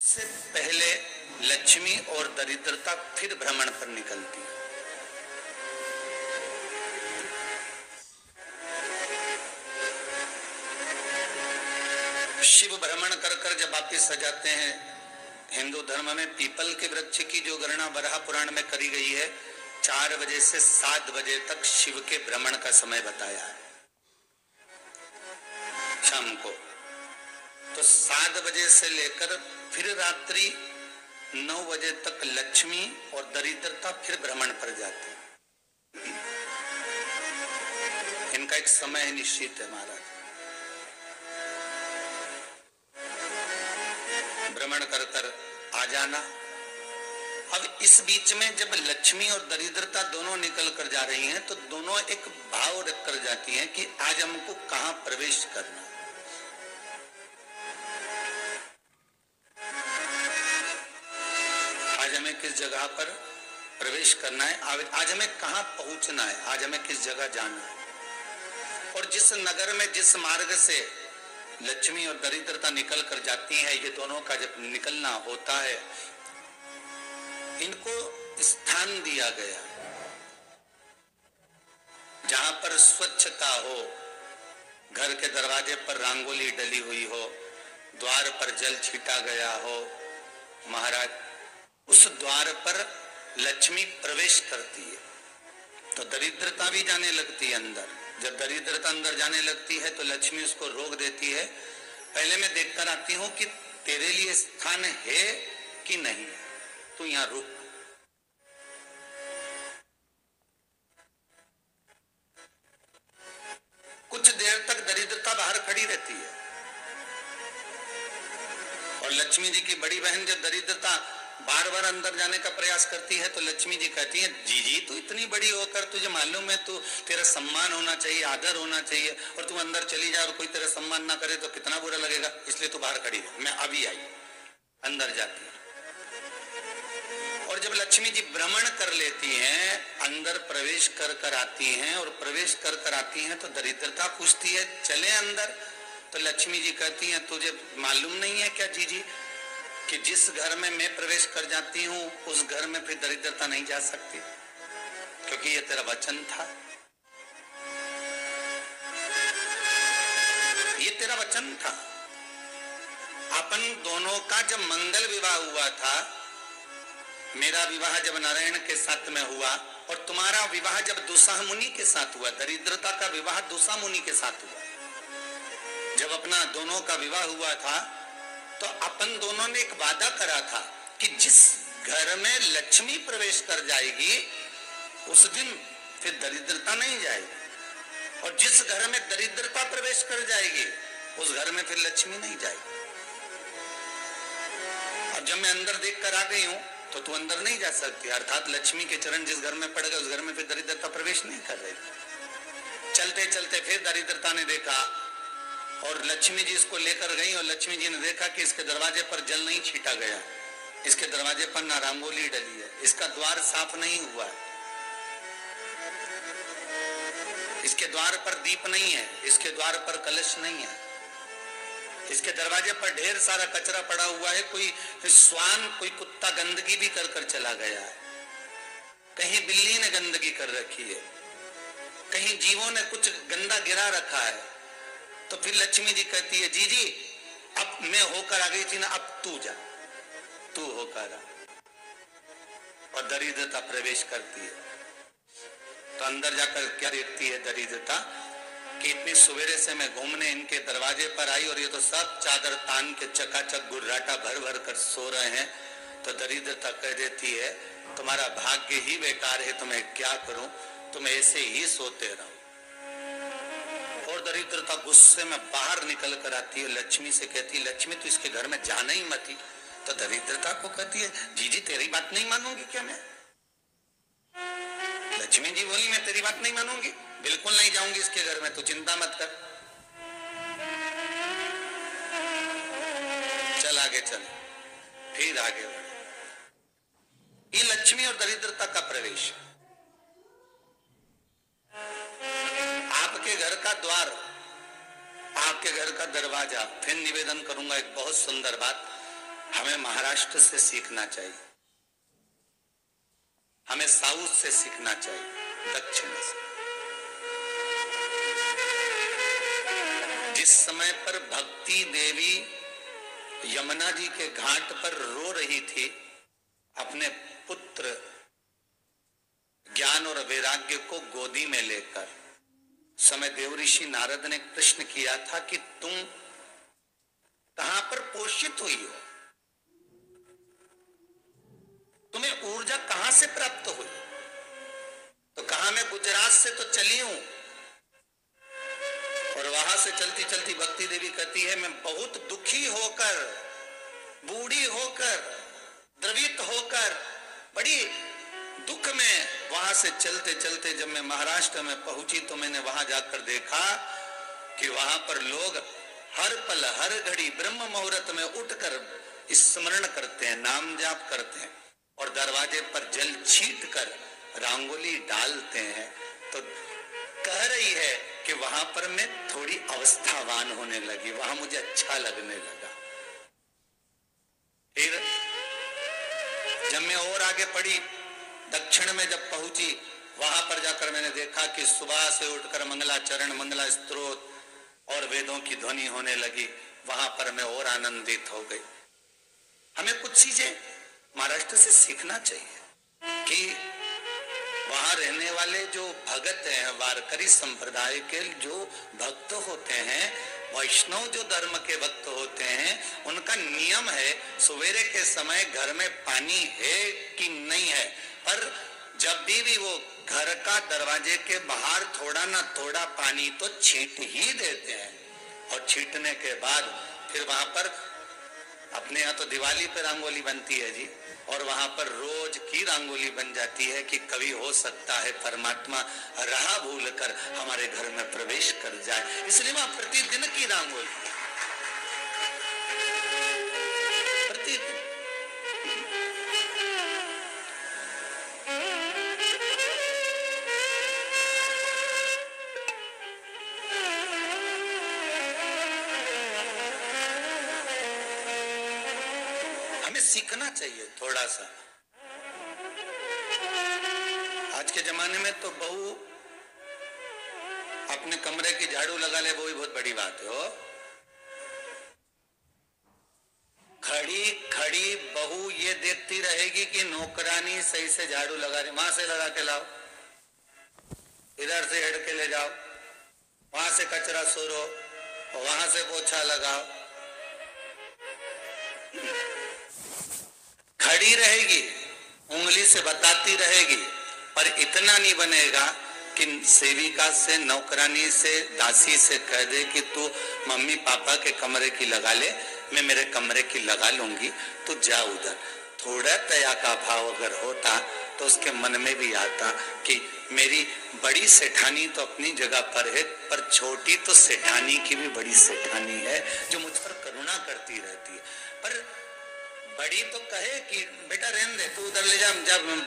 से पहले लक्ष्मी और दरिद्रता फिर भ्रमण पर निकलती है। शिव भ्रमण कर कर जब वापिस सजाते हैं, हिंदू धर्म में पीपल के वृक्ष की जो गणना वराह पुराण में करी गई है, 4 बजे से 7 बजे तक शिव के भ्रमण का समय बताया है शाम को। तो 7 बजे से लेकर फिर रात्रि 9 बजे तक लक्ष्मी और दरिद्रता फिर भ्रमण पर जाती है। इनका एक समय निश्चित है महाराज। भ्रमण कर कर आ जाना। अब इस बीच में जब लक्ष्मी और दरिद्रता दोनों निकल कर जा रही हैं, तो दोनों एक भाव रख कर जाती हैं कि आज हमको कहां प्रवेश करना है। आज हमें किस जगह पर प्रवेश करना है, आज हमें कहां पहुंचना है, आज हमें किस जगह जाना है। और जिस नगर में जिस मार्ग से लक्ष्मी और दरिद्रता निकल कर जाती है, ये दोनों का जब निकलना होता है, इनको स्थान दिया गया जहां पर स्वच्छता हो, घर के दरवाजे पर रंगोली डली हुई हो, द्वार पर जल छीटा गया हो। महाराज, उस द्वार पर लक्ष्मी प्रवेश करती है तो दरिद्रता भी जाने लगती है अंदर। जब दरिद्रता अंदर जाने लगती है तो लक्ष्मी उसको रोक देती है। पहले मैं देखकर आती हूं कि तेरे लिए स्थान है कि नहीं, तू यहां रुक। कुछ देर तक दरिद्रता बाहर खड़ी रहती है और लक्ष्मी जी की बड़ी बहन जब दरिद्रता बार बार अंदर जाने का प्रयास करती है तो लक्ष्मी जी कहती है, जी तू इतनी बड़ी होकर तुझे मालूम है तू तेरा सम्मान होना चाहिए, आदर होना चाहिए, और तू अंदर चली जा और कोई तेरा सम्मान ना करे तो कितना बुरा लगेगा, इसलिए तू बाहर खड़ी है। मैं अभी आई। अंदर जाती है और जब लक्ष्मी जी भ्रमण कर लेती हैं, अंदर प्रवेश कर कर आती हैं, और प्रवेश कर कर आती हैं तो दरिद्रता पूछती है चले अंदर। तो लक्ष्मी जी कहती हैं, तुझे मालूम नहीं है क्या जी कि जिस घर में मैं प्रवेश कर जाती हूं उस घर में फिर दरिद्रता नहीं जा सकती, क्योंकि ये तेरा वचन था, ये तेरा वचन था। अपन दोनों का जब मंगल विवाह हुआ था, मेरा विवाह जब नारायण के साथ में हुआ और तुम्हारा विवाह जब दुसाह मुनि के साथ हुआ, दरिद्रता का विवाह दुसा मुनि के साथ हुआ। जब अपना दोनों का विवाह हुआ था तो अपन दोनों ने एक वादा करा था कि जिस घर में लक्ष्मी प्रवेश कर जाएगी उस दिन फिर दरिद्रता नहीं जाएगी, और जिस घर में दरिद्रता प्रवेश कर जाएगी उस घर में फिर लक्ष्मी नहीं जाएगी। और जब मैं अंदर देख कर आ गई हूं तो तू अंदर नहीं जा सकती, अर्थात लक्ष्मी के चरण जिस घर में पड़ गए उस घर में फिर दरिद्रता प्रवेश नहीं कर रही। चलते चलते फिर दरिद्रता ने देखा और लक्ष्मी जी इसको लेकर गई, और लक्ष्मी जी ने देखा कि इसके दरवाजे पर जल नहीं छीटा गया, इसके दरवाजे पर ना रंगोली डली है, इसका द्वार साफ नहीं हुआ है, इसके द्वार पर दीप नहीं है, इसके द्वार पर कलश नहीं है, इसके दरवाजे पर ढेर सारा कचरा पड़ा हुआ है, कोई श्वान कोई कुत्ता गंदगी भी कर कर चला गया है, कहीं बिल्ली ने गंदगी कर रखी है, कहीं जीवों ने कुछ गंदा गिरा रखा है। तो फिर लक्ष्मी जी कहती है, जी अब मैं होकर आ गई थी ना, अब तू जा, तू होकर आ। और दरिद्रता प्रवेश करती है तो अंदर जाकर क्या देखती है दरिद्रता कि इतनी सवेरे से मैं घूमने इनके दरवाजे पर आई और ये तो सब चादर तान के चकाचक गुर्राटा भर भर कर सो रहे हैं। तो दरिद्रता कह देती है, तुम्हारा भाग्य ही बेकार है, तो मैं क्या करूं, तुम ऐसे ही सोते रहो। और दरिद्रता गुस्से में बाहर निकल कर आती है, लक्ष्मी से कहती है, लक्ष्मी तू इसके घर में जाना ही मत। तो दरिद्रता को कहती है, जी तेरी बात नहीं मानूंगी क्या मैं? लक्ष्मी जी बोली, मैं तेरी बात नहीं मानूंगी, बिल्कुल नहीं जाऊंगी इसके घर में, तू चिंता मत कर, चल आगे चल। फिर आगे बढ़े। ये लक्ष्मी और दरिद्रता का प्रवेश। आपके घर का द्वार, आपके घर का दरवाजा। फिर निवेदन करूंगा एक बहुत सुंदर बात, हमें महाराष्ट्र से सीखना चाहिए, हमें साउथ से सीखना चाहिए, दक्षिण से। जिस समय पर भक्ति देवी यमुना जी के घाट पर रो रही थी, अपने पुत्र ज्ञान और वैराग्य को गोदी में लेकर, समय देवऋषि नारद ने प्रश्न किया था कि तुम कहां पर पोषित हुई हो, तुम्हें ऊर्जा कहां से प्राप्त हुई? तो कहा मैं गुजरात से तो चली हूं। और वहां से चलती चलती भक्ति देवी कहती है, मैं बहुत दुखी होकर, बूढ़ी होकर, द्रवित होकर, बड़ी दुख में वहां से चलते चलते जब मैं महाराष्ट्र में पहुंची तो मैंने वहां जाकर देखा कि वहां पर लोग हर पल हर घड़ी ब्रह्म मुहूर्त में उठकर स्मरण करते हैं, नाम जाप करते हैं और दरवाजे पर जल छीट कर रंगोली डालते हैं। तो कह रही है कि वहां पर मैं थोड़ी अवस्थावान होने लगी, वहां मुझे अच्छा लगने लगा। फिर जब मैं और आगे पढ़ी, दक्षिण में जब पहुंची, वहां पर जाकर मैंने देखा कि सुबह से उठकर मंगलाचरण, मंगला स्तोत्र और वेदों की ध्वनि होने लगी। वहां पर मैं और आनंदित हो गई। हमें कुछ चीजें महाराष्ट्र से सीखना चाहिए कि वहां रहने वाले जो भगत हैं, वारकरी संप्रदाय के जो भक्त होते हैं, वैष्णव जो धर्म के भक्त होते हैं, उनका नियम है सवेरे के समय घर में पानी है कि नहीं है, पर जब भी वो घर का दरवाजे के बाहर थोड़ा ना थोड़ा पानी तो छींट ही देते हैं। और छींटने के बाद फिर वहां पर अपने यहाँ तो दिवाली पे रंगोली बनती है जी, और वहां पर रोज की रंगोली बन जाती है कि कभी हो सकता है परमात्मा राह भूल कर हमारे घर में प्रवेश कर जाए, इसलिए वहां प्रतिदिन की रंगोली, प्रतिदिन। सीखना चाहिए थोड़ा सा। आज के जमाने में तो बहू अपने कमरे की झाड़ू लगा ले, वो ही बहुत बड़ी बात है। हो खड़ी खड़ी बहू ये देखती रहेगी कि नौकरानी सही से झाड़ू लगा रही, वहां से लगा के लाओ, इधर से हेड के ले जाओ, वहां से कचरा सोरो, वहां से पोछा लगाओ। खड़ी रहेगी, उंगली से बताती रहेगी, पर इतना नहीं बनेगा कि सेविका से, नौकरानी से, दासी से कह दे कि तू मम्मी पापा के कमरे की लगा ले, मैं मेरे कमरे की लगा लूंगी, तो जा उधर। थोड़ा दया का भाव अगर होता तो उसके मन में भी आता कि मेरी बड़ी सेठानी तो अपनी जगह पर है, पर छोटी तो सेठानी की भी बड़ी सेठानी है जो मुझ पर करुणा करती रहती है। पर बड़ी तो कहे कि बेटा रहने दे, तू उधर ले जा, जब